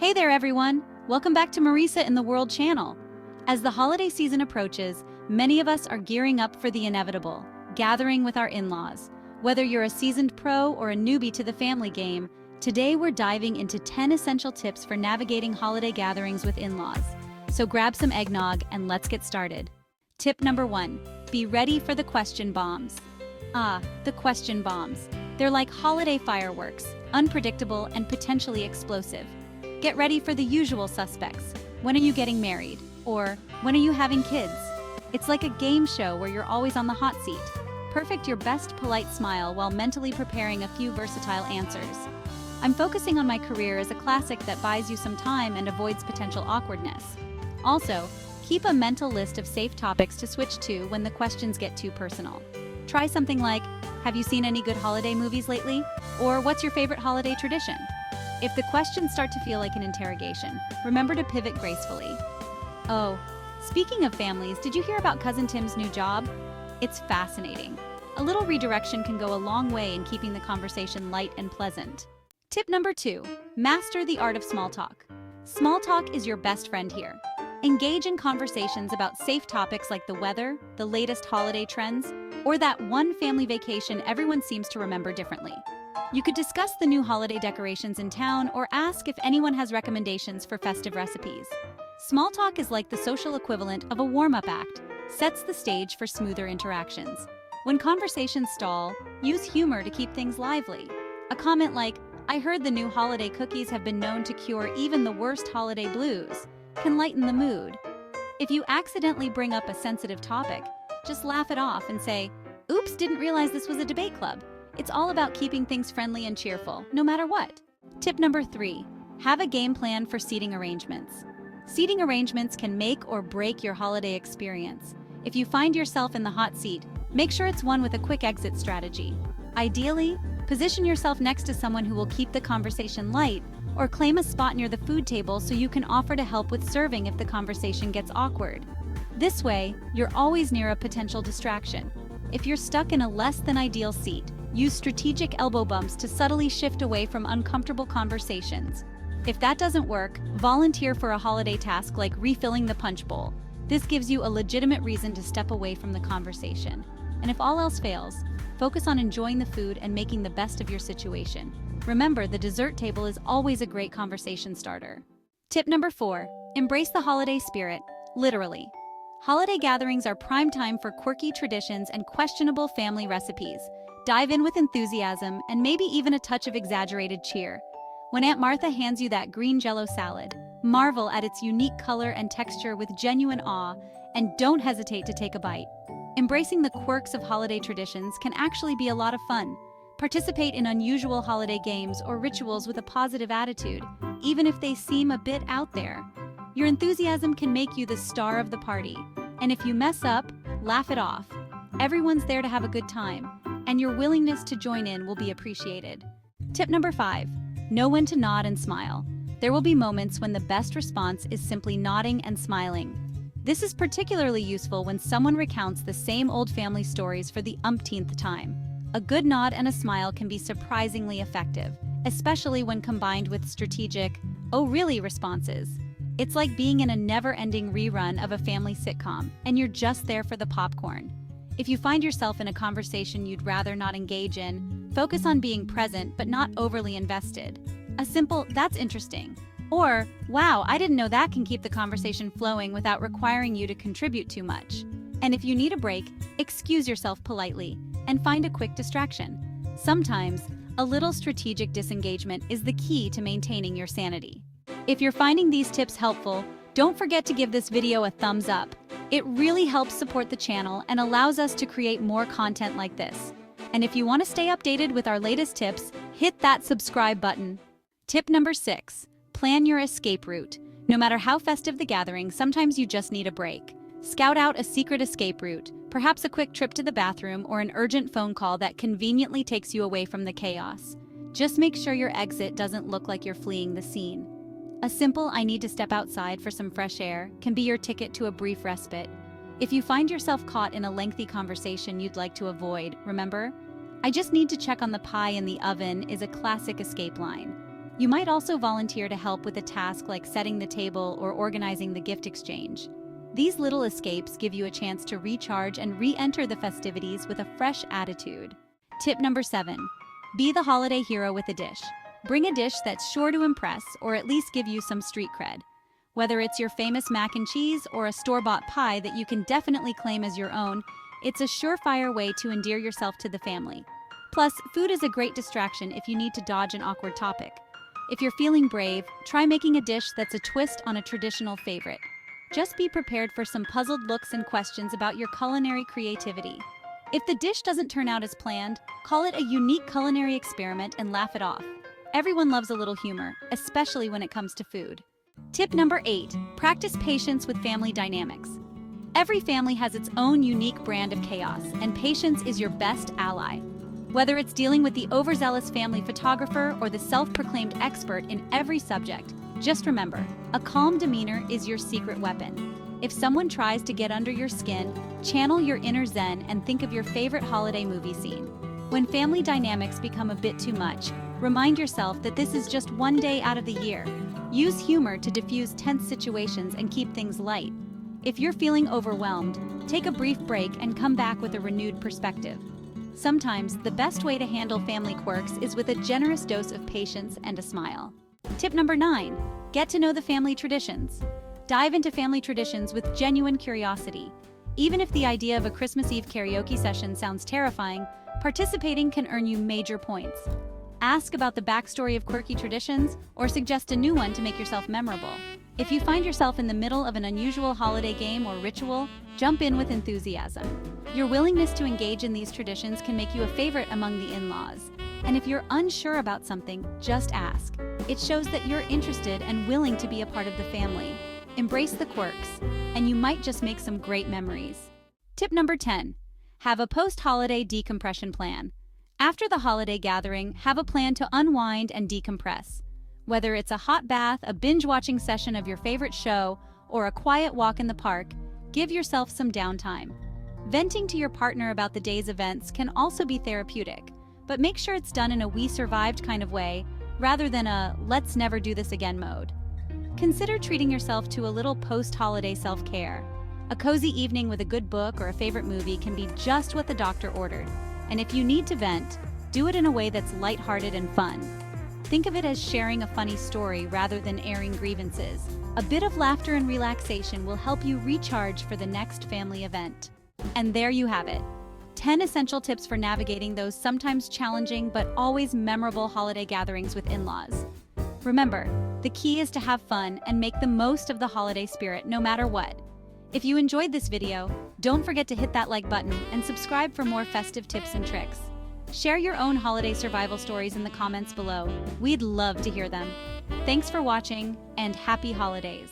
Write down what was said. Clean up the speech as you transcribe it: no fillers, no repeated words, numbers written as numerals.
Hey there everyone! Welcome back to Marisa in the World channel. As the holiday season approaches, many of us are gearing up for the inevitable, gathering with our in-laws. Whether you're a seasoned pro or a newbie to the family game, today we're diving into 10 essential tips for navigating holiday gatherings with in-laws. So grab some eggnog and let's get started. Tip number 1, be ready for the question bombs. The question bombs. They're like holiday fireworks, unpredictable and potentially explosive. Get ready for the usual suspects. When are you getting married? Or when are you having kids? It's like a game show where you're always on the hot seat. Perfect your best polite smile while mentally preparing a few versatile answers. I'm focusing on my career as a classic that buys you some time and avoids potential awkwardness. Also, keep a mental list of safe topics to switch to when the questions get too personal. Try something like, have you seen any good holiday movies lately? Or what's your favorite holiday tradition? If the questions start to feel like an interrogation, remember to pivot gracefully. Oh, speaking of families, did you hear about Cousin Tim's new job? It's fascinating. A little redirection can go a long way in keeping the conversation light and pleasant. Tip number 2, master the art of small talk. Small talk is your best friend here. Engage in conversations about safe topics like the weather, the latest holiday trends, or that one family vacation everyone seems to remember differently. You could discuss the new holiday decorations in town or ask if anyone has recommendations for festive recipes. Small talk is like the social equivalent of a warm-up act, sets the stage for smoother interactions. When conversations stall, use humor to keep things lively. A comment like, I heard the new holiday cookies have been known to cure even the worst holiday blues, can lighten the mood. If you accidentally bring up a sensitive topic, just laugh it off and say, oops, didn't realize this was a debate club. It's all about keeping things friendly and cheerful, no matter what. Tip number 3, have a game plan for seating arrangements. Seating arrangements can make or break your holiday experience. If you find yourself in the hot seat, make sure it's one with a quick exit strategy. Ideally, position yourself next to someone who will keep the conversation light, or claim a spot near the food table so you can offer to help with serving if the conversation gets awkward. This way, you're always near a potential distraction. If you're stuck in a less than ideal seat, use strategic elbow bumps to subtly shift away from uncomfortable conversations. If that doesn't work, volunteer for a holiday task like refilling the punch bowl. This gives you a legitimate reason to step away from the conversation. And if all else fails, focus on enjoying the food and making the best of your situation. Remember, the dessert table is always a great conversation starter. Tip number 4, embrace the holiday spirit, literally. Holiday gatherings are prime time for quirky traditions and questionable family recipes. Dive in with enthusiasm and maybe even a touch of exaggerated cheer. When Aunt Martha hands you that green Jell-O salad, marvel at its unique color and texture with genuine awe, and don't hesitate to take a bite. Embracing the quirks of holiday traditions can actually be a lot of fun. Participate in unusual holiday games or rituals with a positive attitude, even if they seem a bit out there. Your enthusiasm can make you the star of the party, and if you mess up, laugh it off. Everyone's there to have a good time, and your willingness to join in will be appreciated. Tip number 5, know when to nod and smile. There will be moments when the best response is simply nodding and smiling. This is particularly useful when someone recounts the same old family stories for the umpteenth time. A good nod and a smile can be surprisingly effective, especially when combined with strategic, oh really responses. It's like being in a never-ending rerun of a family sitcom, and you're just there for the popcorn. If you find yourself in a conversation you'd rather not engage in, focus on being present but not overly invested. A simple, that's interesting, or, wow, I didn't know that can keep the conversation flowing without requiring you to contribute too much. And if you need a break, excuse yourself politely and find a quick distraction. Sometimes, a little strategic disengagement is the key to maintaining your sanity. If you're finding these tips helpful, don't forget to give this video a thumbs up. It really helps support the channel and allows us to create more content like this. And if you want to stay updated with our latest tips, hit that subscribe button. Tip number 6, plan your escape route. No matter how festive the gathering, sometimes you just need a break. Scout out a secret escape route, perhaps a quick trip to the bathroom or an urgent phone call that conveniently takes you away from the chaos. Just make sure your exit doesn't look like you're fleeing the scene. A simple "I need to step outside for some fresh air" can be your ticket to a brief respite. If you find yourself caught in a lengthy conversation you'd like to avoid, remember, "I just need to check on the pie in the oven" is a classic escape line. You might also volunteer to help with a task like setting the table or organizing the gift exchange. These little escapes give you a chance to recharge and re-enter the festivities with a fresh attitude. Tip number 7. Be the holiday hero with a dish. Bring a dish that's sure to impress or at least give you some street cred. Whether it's your famous mac and cheese or a store-bought pie that you can definitely claim as your own, it's a surefire way to endear yourself to the family. Plus, food is a great distraction if you need to dodge an awkward topic. If you're feeling brave, try making a dish that's a twist on a traditional favorite. Just be prepared for some puzzled looks and questions about your culinary creativity. If the dish doesn't turn out as planned, call it a unique culinary experiment and laugh it off. Everyone loves a little humor, especially when it comes to food. Tip number 8. Practice patience with family dynamics. Every family has its own unique brand of chaos, and patience is your best ally. Whether it's dealing with the overzealous family photographer or the self-proclaimed expert in every subject, just remember, a calm demeanor is your secret weapon. If someone tries to get under your skin, channel your inner zen and think of your favorite holiday movie scene. When family dynamics become a bit too much, remind yourself that this is just one day out of the year. Use humor to diffuse tense situations and keep things light. If you're feeling overwhelmed, take a brief break and come back with a renewed perspective. Sometimes, the best way to handle family quirks is with a generous dose of patience and a smile. Tip number 9. Get to know the family traditions. Dive into family traditions with genuine curiosity. Even if the idea of a Christmas Eve karaoke session sounds terrifying, participating can earn you major points. Ask about the backstory of quirky traditions or suggest a new one to make yourself memorable. If you find yourself in the middle of an unusual holiday game or ritual, jump in with enthusiasm. Your willingness to engage in these traditions can make you a favorite among the in-laws. And if you're unsure about something, just ask. It shows that you're interested and willing to be a part of the family. Embrace the quirks, and you might just make some great memories. Tip number 10. Have a post-holiday decompression plan. After the holiday gathering, have a plan to unwind and decompress. Whether it's a hot bath, a binge-watching session of your favorite show, or a quiet walk in the park, give yourself some downtime. Venting to your partner about the day's events can also be therapeutic, but make sure it's done in a "we survived" kind of way, rather than a "let's never do this again" mode. Consider treating yourself to a little post-holiday self-care. A cozy evening with a good book or a favorite movie can be just what the doctor ordered. And if you need to vent, do it in a way that's lighthearted and fun. Think of it as sharing a funny story rather than airing grievances. A bit of laughter and relaxation will help you recharge for the next family event. And there you have it. 10 essential tips for navigating those sometimes challenging but always memorable holiday gatherings with in-laws. Remember, the key is to have fun and make the most of the holiday spirit no matter what. If you enjoyed this video, don't forget to hit that like button and subscribe for more festive tips and tricks. Share your own holiday survival stories in the comments below. We'd love to hear them. Thanks for watching, and happy holidays!